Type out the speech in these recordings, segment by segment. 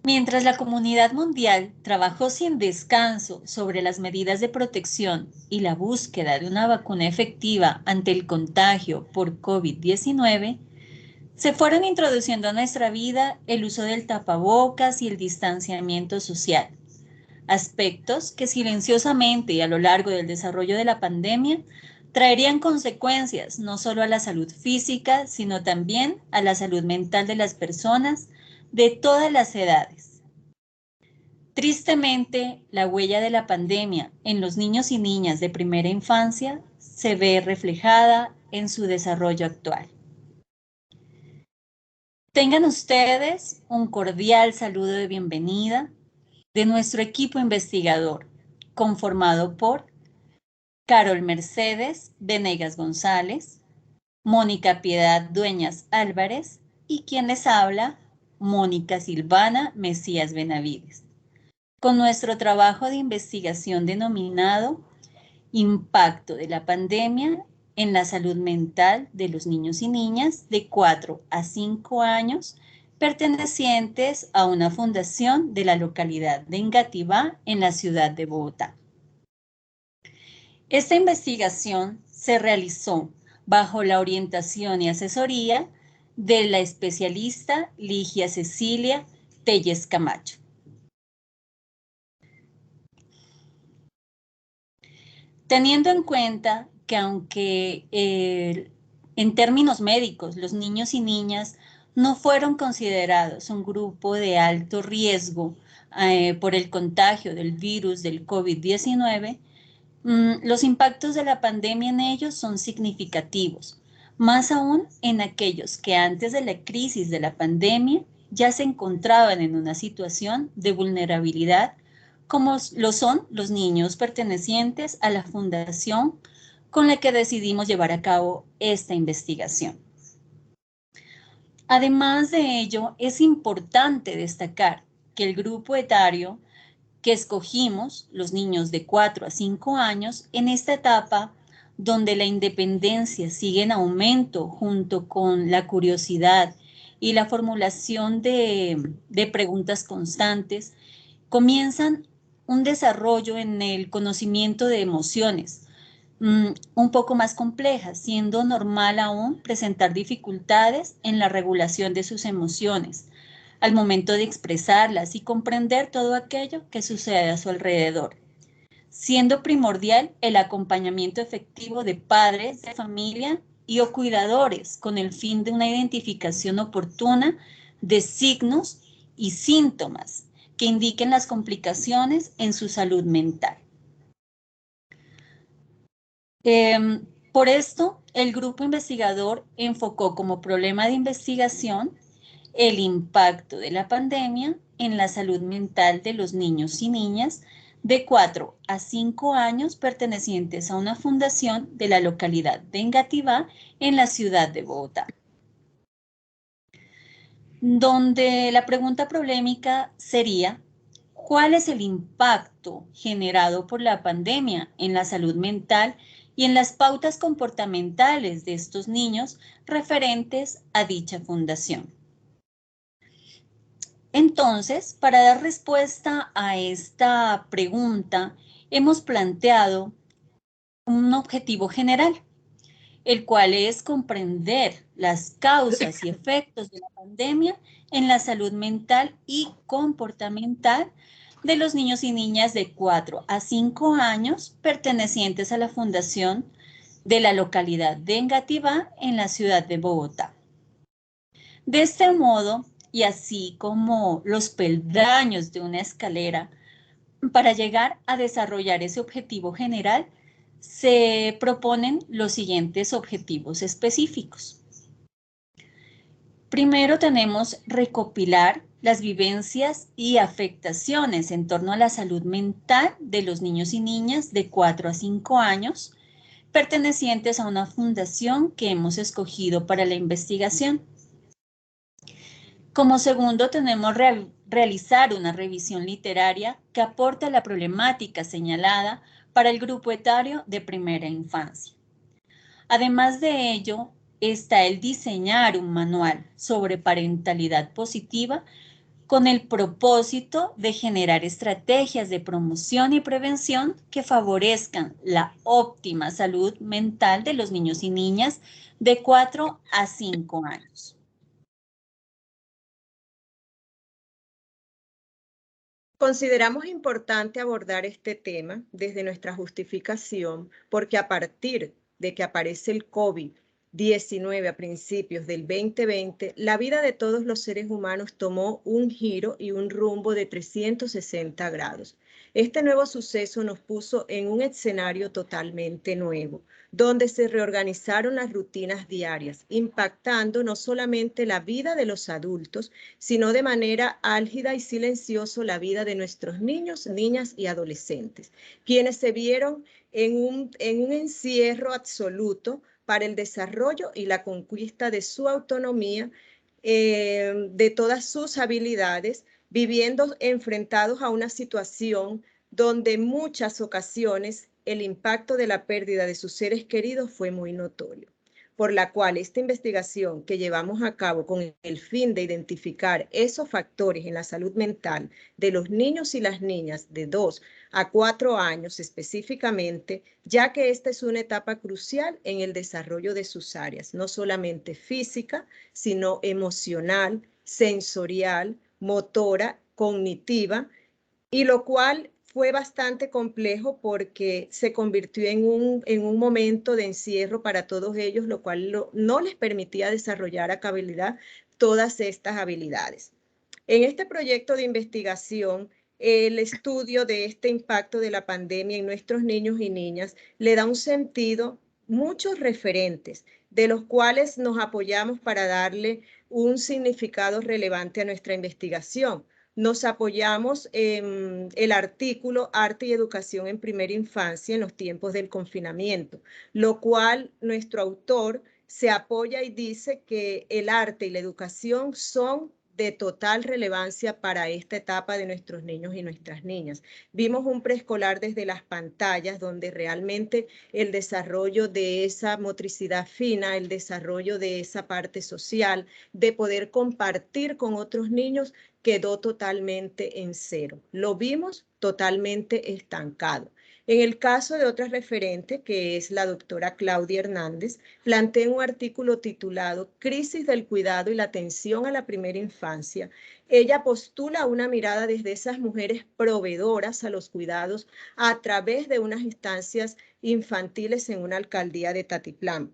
Mientras la comunidad mundial trabajó sin descanso sobre las medidas de protección y la búsqueda de una vacuna efectiva ante el contagio por COVID-19, se fueron introduciendo a nuestra vida el uso del tapabocas y el distanciamiento social, aspectos que silenciosamente y a lo largo del desarrollo de la pandemia traerían consecuencias no solo a la salud física, sino también a la salud mental de las personas de todas las edades. Tristemente, la huella de la pandemia en los niños y niñas de primera infancia se ve reflejada en su desarrollo actual. Tengan ustedes un cordial saludo de bienvenida de nuestro equipo investigador, conformado por Carol Mercedes Venegas González, Mónica Piedad Dueñas Álvarez y quien les habla, Mónica Silvana Mesías Benavides, con nuestro trabajo de investigación denominado Impacto de la pandemia en la salud mental de los niños y niñas de 4 a 5 años pertenecientes a una fundación de la localidad de Engativá en la ciudad de Bogotá. Esta investigación se realizó bajo la orientación y asesoría de la especialista Ligia Cecilia Telles Camacho. Teniendo en cuenta que aunque en términos médicos los niños y niñas no fueron considerados un grupo de alto riesgo por el contagio del virus del COVID-19, los impactos de la pandemia en ellos son significativos, más aún en aquellos que antes de la crisis de la pandemia ya se encontraban en una situación de vulnerabilidad, como lo son los niños pertenecientes a la fundación con la que decidimos llevar a cabo esta investigación. Además de ello, es importante destacar que el grupo etario que escogimos, los niños de 4 a 5 años, en esta etapa donde la independencia sigue en aumento junto con la curiosidad y la formulación de preguntas constantes, comienzan un desarrollo en el conocimiento de emociones, un poco más complejas, siendo normal aún presentar dificultades en la regulación de sus emociones al momento de expresarlas y comprender todo aquello que sucede a su alrededor, siendo primordial el acompañamiento efectivo de padres de familia y o cuidadores con el fin de una identificación oportuna de signos y síntomas que indiquen las complicaciones en su salud mental. Por esto, el grupo investigador enfocó como problema de investigación el impacto de la pandemia en la salud mental de los niños y niñas de 4 a 5 años pertenecientes a una fundación de la localidad de Engativá en la ciudad de Bogotá. Donde la pregunta problemática sería, ¿cuál es el impacto generado por la pandemia en la salud mental y en las pautas comportamentales de estos niños referentes a dicha fundación? Entonces, para dar respuesta a esta pregunta, hemos planteado un objetivo general, el cual es comprender las causas y efectos de la pandemia en la salud mental y comportamental de los niños y niñas de 4 a 5 años pertenecientes a la fundación de la localidad de Engativá en la ciudad de Bogotá. De este modo, y así como los peldaños de una escalera, para llegar a desarrollar ese objetivo general, se proponen los siguientes objetivos específicos. Primero tenemos recopilar las vivencias y afectaciones en torno a la salud mental de los niños y niñas de 4 a 5 años, pertenecientes a una fundación que hemos escogido para la investigación. Como segundo, tenemos realizar una revisión literaria que aporte la problemática señalada para el grupo etario de primera infancia. Además de ello, está el diseñar un manual sobre parentalidad positiva con el propósito de generar estrategias de promoción y prevención que favorezcan la óptima salud mental de los niños y niñas de 4 a 5 años. Consideramos importante abordar este tema desde nuestra justificación porque a partir de que aparece el COVID-19 a principios del 2020, la vida de todos los seres humanos tomó un giro y un rumbo de 360 grados. Este nuevo suceso nos puso en un escenario totalmente nuevo, donde se reorganizaron las rutinas diarias, impactando no solamente la vida de los adultos, sino de manera álgida y silenciosa la vida de nuestros niños, niñas y adolescentes, quienes se vieron en un encierro absoluto para el desarrollo y la conquista de su autonomía, de todas sus habilidades, viviendo enfrentados a una situación donde en muchas ocasiones el impacto de la pérdida de sus seres queridos fue muy notorio, por la cual esta investigación que llevamos a cabo con el fin de identificar esos factores en la salud mental de los niños y las niñas de 2 a 4 años específicamente, ya que esta es una etapa crucial en el desarrollo de sus áreas, no solamente física, sino emocional, sensorial, motora, cognitiva, y lo cual fue bastante complejo porque se convirtió en un momento de encierro para todos ellos, lo cual no les permitía desarrollar a cabalidad todas estas habilidades. En este proyecto de investigación, el estudio de este impacto de la pandemia en nuestros niños y niñas le da un sentido, muchos referentes, de los cuales nos apoyamos para darle un significado relevante a nuestra investigación. Nos apoyamos en el artículo Arte y Educación en Primera Infancia en los tiempos del confinamiento, lo cual nuestro autor se apoya y dice que el arte y la educación son de total relevancia para esta etapa de nuestros niños y nuestras niñas. Vimos un preescolar desde las pantallas donde realmente el desarrollo de esa motricidad fina, el desarrollo de esa parte social, de poder compartir con otros niños, quedó totalmente en cero. Lo vimos totalmente estancado. En el caso de otra referente, que es la doctora Claudia Hernández, plantea un artículo titulado Crisis del cuidado y la atención a la primera infancia. Ella postula una mirada desde esas mujeres proveedoras a los cuidados a través de unas instancias infantiles en una alcaldía de Tatiplán,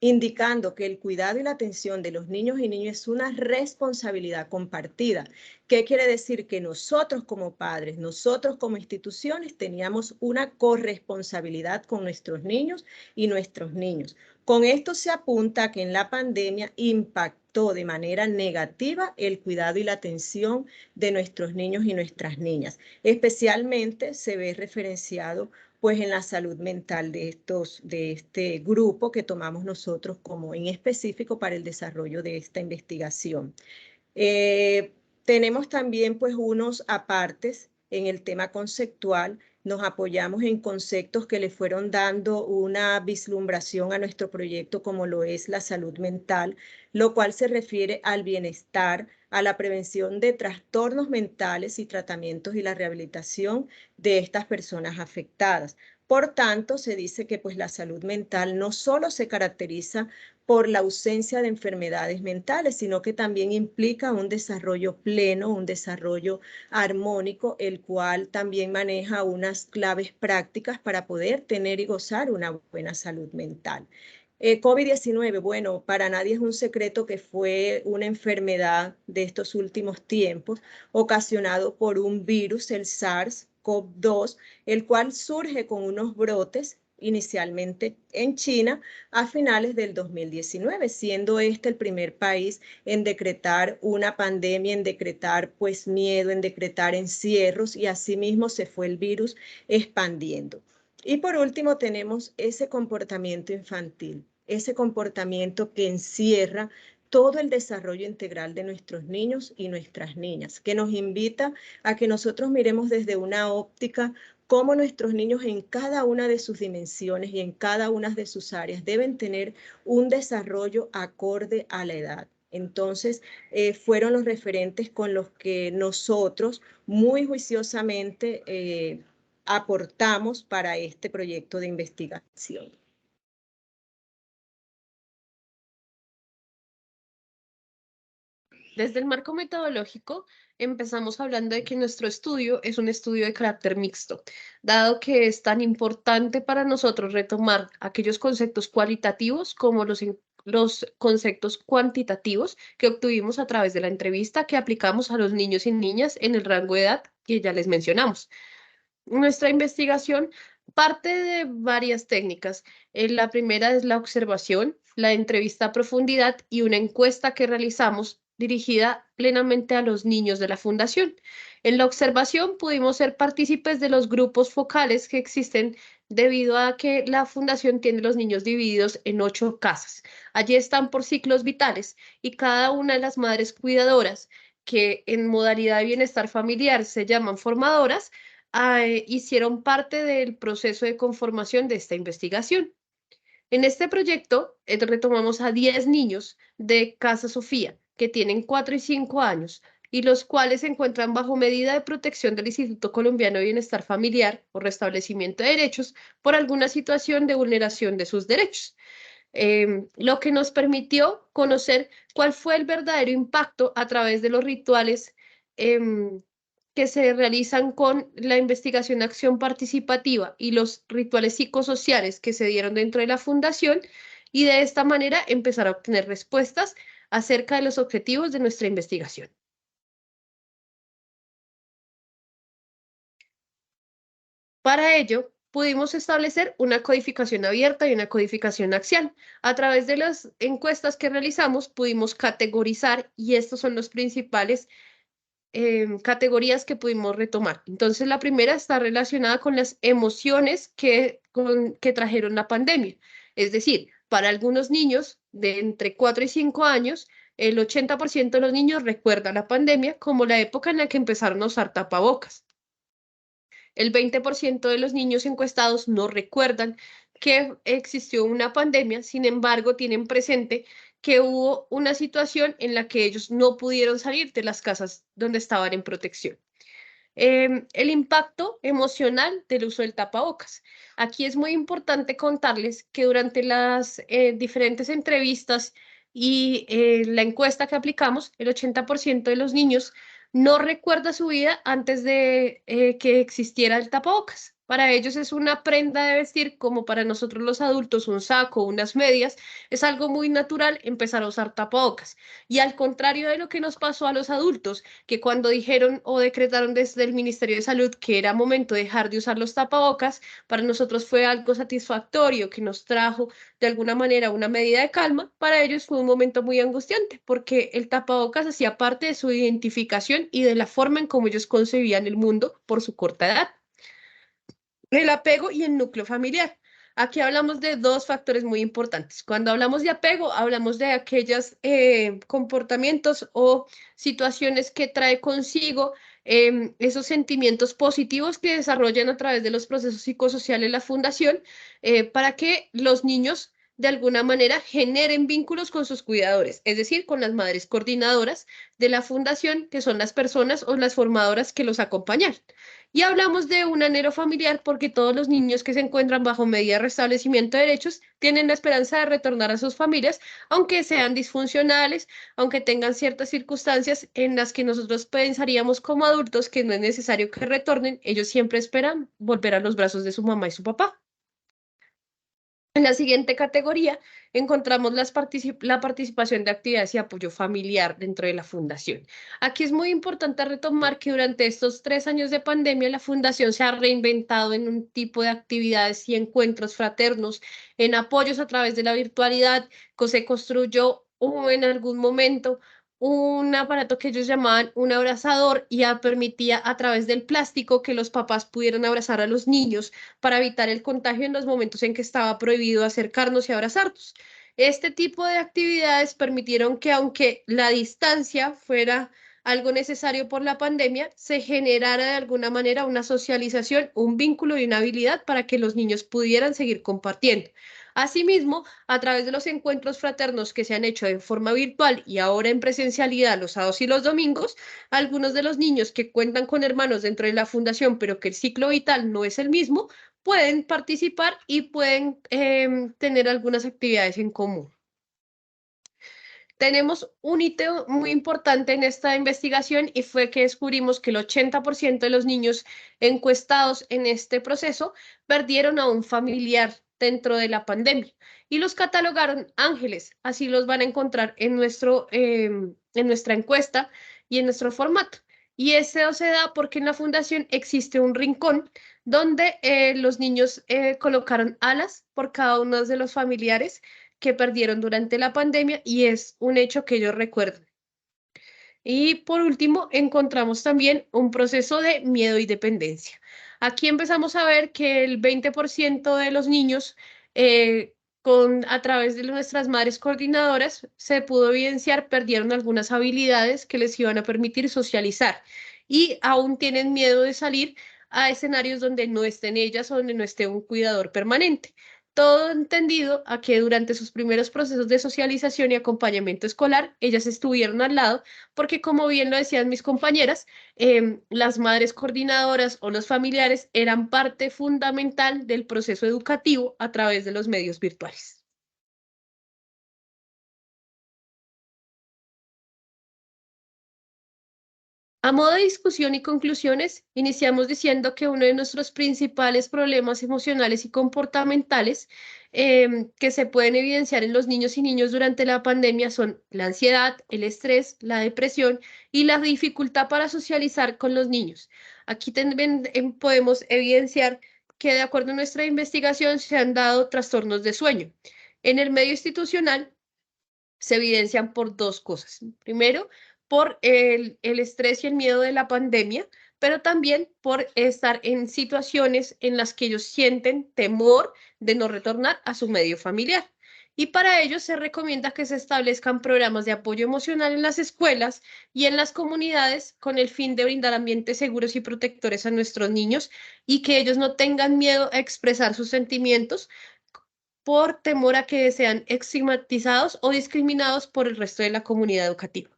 indicando que el cuidado y la atención de los niños y niñas es una responsabilidad compartida. ¿Qué quiere decir? Que nosotros como padres, nosotros como instituciones teníamos una corresponsabilidad con nuestros niños y nuestros niños. Con esto se apunta a que en la pandemia impactó de manera negativa el cuidado y la atención de nuestros niños y nuestras niñas. Especialmente se ve referenciado pues en la salud mental de este grupo que tomamos nosotros como en específico para el desarrollo de esta investigación. Tenemos también pues unos apartes en el tema conceptual. Nos apoyamos en conceptos que le fueron dando una vislumbración a nuestro proyecto, como lo es la salud mental, lo cual se refiere al bienestar, a la prevención de trastornos mentales y tratamientos y la rehabilitación de estas personas afectadas. Por tanto, se dice que pues la salud mental no solo se caracteriza por la ausencia de enfermedades mentales, sino que también implica un desarrollo pleno, un desarrollo armónico, el cual también maneja unas claves prácticas para poder tener y gozar una buena salud mental. COVID-19, bueno, para nadie es un secreto que fue una enfermedad de estos últimos tiempos, ocasionado por un virus, el SARS-CoV-2, el cual surge con unos brotes inicialmente en China a finales del 2019, siendo este el primer país en decretar una pandemia, en decretar pues miedo, en decretar encierros, y asimismo se fue el virus expandiendo. Y por último tenemos ese comportamiento infantil, ese comportamiento que encierra todo el desarrollo integral de nuestros niños y nuestras niñas, que nos invita a que nosotros miremos desde una óptica cómo nuestros niños en cada una de sus dimensiones y en cada una de sus áreas deben tener un desarrollo acorde a la edad. Entonces, fueron los referentes con los que nosotros muy juiciosamente aportamos para este proyecto de investigación. Desde el marco metodológico, empezamos hablando de que nuestro estudio es un estudio de carácter mixto, dado que es tan importante para nosotros retomar aquellos conceptos cualitativos como los conceptos cuantitativos que obtuvimos a través de la entrevista que aplicamos a los niños y niñas en el rango de edad que ya les mencionamos. Nuestra investigación parte de varias técnicas. La primera es la observación, la entrevista a profundidad y una encuesta que realizamos dirigida plenamente a los niños de la fundación. En la observación pudimos ser partícipes de los grupos focales que existen debido a que la fundación tiene los niños divididos en 8 casas. Allí están por ciclos vitales y cada una de las madres cuidadoras, que en modalidad de bienestar familiar se llaman formadoras, hicieron parte del proceso de conformación de esta investigación. En este proyecto retomamos a 10 niños de Casa Sofía que tienen 4 y 5 años y los cuales se encuentran bajo medida de protección del Instituto Colombiano de Bienestar Familiar o restablecimiento de derechos por alguna situación de vulneración de sus derechos. Lo que nos permitió conocer cuál fue el verdadero impacto a través de los rituales que se realizan con la investigación de acción participativa y los rituales psicosociales que se dieron dentro de la fundación, y de esta manera empezar a obtener respuestas acerca de los objetivos de nuestra investigación. Para ello, pudimos establecer una codificación abierta y una codificación axial. A través de las encuestas que realizamos, pudimos categorizar, y estos son los principales categorías que pudimos retomar. Entonces, la primera está relacionada con las emociones que trajeron la pandemia. Es decir, para algunos niños de entre 4 y 5 años, el 80% de los niños recuerda la pandemia como la época en la que empezaron a usar tapabocas. El 20% de los niños encuestados no recuerdan que existió una pandemia, sin embargo, tienen presente que hubo una situación en la que ellos no pudieron salir de las casas donde estaban en protección. El impacto emocional del uso del tapabocas. Aquí es muy importante contarles que durante las diferentes entrevistas y la encuesta que aplicamos, el 80% de los niños no recuerda su vida antes de que existiera el tapabocas. Para ellos es una prenda de vestir, como para nosotros los adultos un saco, unas medias. Es algo muy natural empezar a usar tapabocas. Y al contrario de lo que nos pasó a los adultos, que cuando dijeron o decretaron desde el Ministerio de Salud que era momento de dejar de usar los tapabocas, para nosotros fue algo satisfactorio que nos trajo de alguna manera una medida de calma. Para ellos fue un momento muy angustiante porque el tapabocas hacía parte de su identificación y de la forma en cómo ellos concebían el mundo por su corta edad. El apego y el núcleo familiar. Aquí hablamos de 2 factores muy importantes. Cuando hablamos de apego, hablamos de aquellos comportamientos o situaciones que trae consigo esos sentimientos positivos que desarrollan a través de los procesos psicosociales la fundación, para que los niños de alguna manera generen vínculos con sus cuidadores, es decir, con las madres coordinadoras de la fundación, que son las personas o las formadoras que los acompañan. Y hablamos de un anhelo familiar porque todos los niños que se encuentran bajo medida de restablecimiento de derechos tienen la esperanza de retornar a sus familias, aunque sean disfuncionales, aunque tengan ciertas circunstancias en las que nosotros pensaríamos como adultos que no es necesario que retornen. Ellos siempre esperan volver a los brazos de su mamá y su papá. En la siguiente categoría encontramos la participación de actividades y apoyo familiar dentro de la fundación. Aquí es muy importante retomar que durante estos 3 años de pandemia la fundación se ha reinventado en un tipo de actividades y encuentros fraternos, en apoyos a través de la virtualidad, que se construyó en algún momento un aparato que ellos llamaban un abrazador y permitía a través del plástico que los papás pudieran abrazar a los niños para evitar el contagio en los momentos en que estaba prohibido acercarnos y abrazarnos. Este tipo de actividades permitieron que, aunque la distancia fuera algo necesario por la pandemia, se generara de alguna manera una socialización, un vínculo y una habilidad para que los niños pudieran seguir compartiendo. Asimismo, a través de los encuentros fraternos que se han hecho de forma virtual y ahora en presencialidad los sábados y los domingos, algunos de los niños que cuentan con hermanos dentro de la fundación, pero que el ciclo vital no es el mismo, pueden participar y pueden tener algunas actividades en común. Tenemos un hito muy importante en esta investigación y fue que descubrimos que el 80% de los niños encuestados en este proceso perdieron a un familiar dentro de la pandemia y los catalogaron ángeles. Así los van a encontrar en nuestra encuesta y en nuestro formato. Y eso se da porque en la fundación existe un rincón donde los niños colocaron alas por cada uno de los familiares que perdieron durante la pandemia y es un hecho que ellos recuerdan. Y por último, encontramos también un proceso de miedo y dependencia. Aquí empezamos a ver que el 20% de los niños a través de nuestras madres coordinadoras se pudo evidenciar perdieron algunas habilidades que les iban a permitir socializar y aún tienen miedo de salir a escenarios donde no estén ellas o donde no esté un cuidador permanente. Todo entendido a que durante sus primeros procesos de socialización y acompañamiento escolar, ellas estuvieron al lado, porque como bien lo decían mis compañeras, las madres coordinadoras o los familiares eran parte fundamental del proceso educativo a través de los medios virtuales. A modo de discusión y conclusiones, iniciamos diciendo que uno de nuestros principales problemas emocionales y comportamentales que se pueden evidenciar en los niños y niñas durante la pandemia son la ansiedad, el estrés, la depresión y la dificultad para socializar con los niños. Aquí también podemos evidenciar que de acuerdo a nuestra investigación se han dado trastornos de sueño. En el medio institucional se evidencian por dos cosas. Primero, por el estrés y el miedo de la pandemia, pero también por estar en situaciones en las que ellos sienten temor de no retornar a su medio familiar. Y para ello se recomienda que se establezcan programas de apoyo emocional en las escuelas y en las comunidades con el fin de brindar ambientes seguros y protectores a nuestros niños y que ellos no tengan miedo a expresar sus sentimientos por temor a que sean estigmatizados o discriminados por el resto de la comunidad educativa.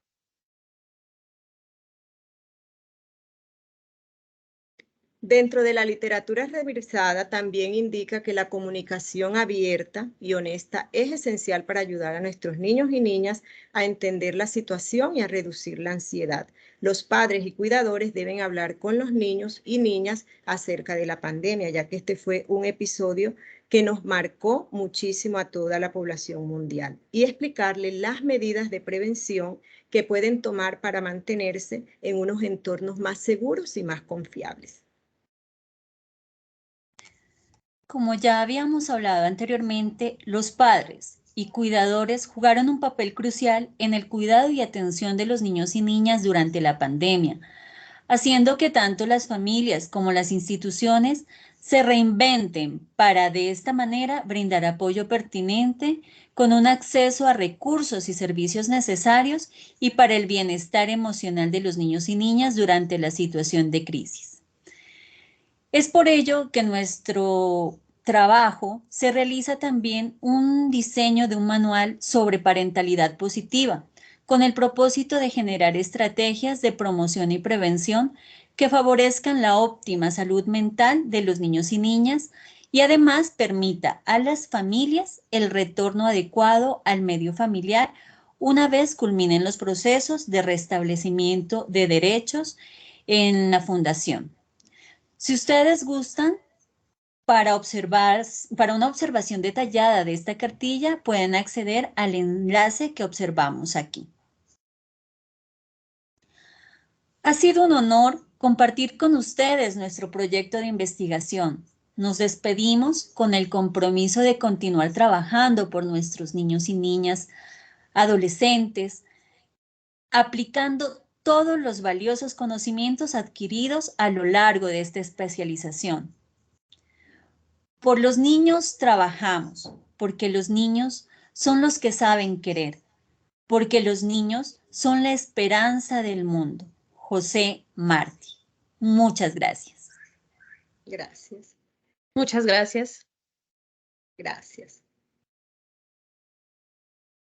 Dentro de la literatura revisada también indica que la comunicación abierta y honesta es esencial para ayudar a nuestros niños y niñas a entender la situación y a reducir la ansiedad. Los padres y cuidadores deben hablar con los niños y niñas acerca de la pandemia, ya que este fue un episodio que nos marcó muchísimo a toda la población mundial, y explicarle las medidas de prevención que pueden tomar para mantenerse en unos entornos más seguros y más confiables. Como ya habíamos hablado anteriormente, los padres y cuidadores jugaron un papel crucial en el cuidado y atención de los niños y niñas durante la pandemia, haciendo que tanto las familias como las instituciones se reinventen para de esta manera brindar apoyo pertinente con un acceso a recursos y servicios necesarios y para el bienestar emocional de los niños y niñas durante la situación de crisis. Es por ello que nuestro trabajo se realiza también un diseño de un manual sobre parentalidad positiva, con el propósito de generar estrategias de promoción y prevención que favorezcan la óptima salud mental de los niños y niñas y además permita a las familias el retorno adecuado al medio familiar una vez culminen los procesos de restablecimiento de derechos en la fundación. Si ustedes gustan, para una observación detallada de esta cartilla, pueden acceder al enlace que observamos aquí. Ha sido un honor compartir con ustedes nuestro proyecto de investigación. Nos despedimos con el compromiso de continuar trabajando por nuestros niños y niñas, adolescentes, aplicando todos los valiosos conocimientos adquiridos a lo largo de esta especialización. Por los niños trabajamos, porque los niños son los que saben querer. porque los niños son la esperanza del mundo. José Martí. Muchas gracias. Gracias. Muchas gracias. Gracias.